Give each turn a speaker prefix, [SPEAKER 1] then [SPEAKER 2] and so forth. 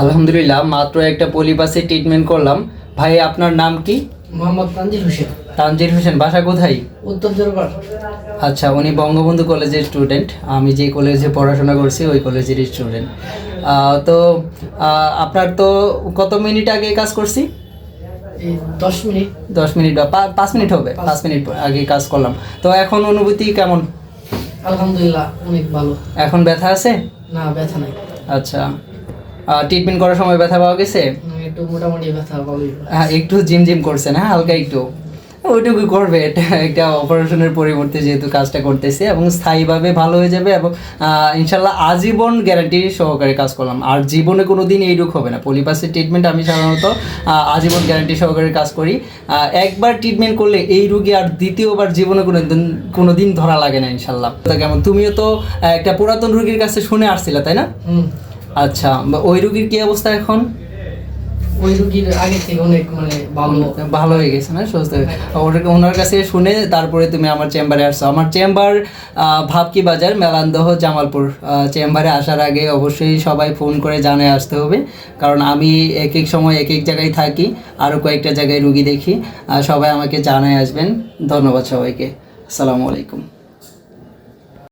[SPEAKER 1] আলহামদুলিল্লাহ, মাত্র একটা পলিপাসে ট্রিটমেন্ট করলাম। ভাই আপনার নাম কি?
[SPEAKER 2] মোহাম্মদ তানজির হোসেন।
[SPEAKER 1] তানজির হোসেন, বাসা কোথায়?
[SPEAKER 2] উত্তর জোরবার।
[SPEAKER 1] আচ্ছা, উনি বঙ্গবন্ধু কলেজের স্টুডেন্ট। আমি যে কলেজে পড়াশোনা করছি ওই কলেজের স্টুডেন্ট। তো আপনার তো কত মিনিট আগে কাজ করছি?
[SPEAKER 2] এই 10 মিনিট।
[SPEAKER 1] 10 মিনিট বা 5 মিনিট হবে, 5 মিনিট আগে কাজ করলাম। তো এখন অনুভূতি কেমন?
[SPEAKER 2] আলহামদুলিল্লাহ অনেক ভালো।
[SPEAKER 1] এখন ব্যথা আছে?
[SPEAKER 2] না, ব্যথা নাই।
[SPEAKER 1] আচ্ছা, ট্রিটমেন্ট করার সময় ব্যথা পাওয়া গেছে?
[SPEAKER 2] একটু মোটামুটি ব্যথা পাবো।
[SPEAKER 1] হ্যাঁ, একটু জিম করছেন, হ্যাঁ হালকা একটু, ওইটুকু করবে। এটা একটা অপারেশনের পরিবর্তে যেহেতু কাজটা করতেছে এবং স্থায়ীভাবে ভালো হয়ে যাবে এবং ইনশাল্লাহ আজীবন গ্যারান্টি সহকারে কাজ করলাম। আর জীবনে কোনো দিন এইরকম হবে না। পলিপাসের ট্রিটমেন্ট আমি সাধারণত আজীবন গ্যারান্টি সহকারে কাজ করি। একবার ট্রিটমেন্ট করলে এই রুগী আর দ্বিতীয়বার জীবনে কোনো দিন ধরা লাগে না ইনশাল্লাহ। তো কেমন, তুমিও তো একটা পুরাতন রুগীর কাছে শুনে আসছিলে তাই না? আচ্ছা, ওই রুগীর কি অবস্থা এখন?
[SPEAKER 2] ওই রুগীর আগে থেকে অনেক
[SPEAKER 1] ভালো হয়ে গেছে না, সুস্থ হয়ে? ওনার কাছে শুনে তারপরে তুমি আমার চেম্বারে আসছো। আমার চেম্বার ভাবকি বাজার, মেলান্দহ, জামালপুর। চেম্বারে আসার আগে অবশ্যই সবাই ফোন করে জানায় আসতে হবে, কারণ আমি এক এক সময় এক এক জায়গায় থাকি, আরও কয়েকটা জায়গায় রুগী দেখি। সবাই আমাকে জানায় আসবেন। ধন্যবাদ সবাইকে। আসসালামু আলাইকুম।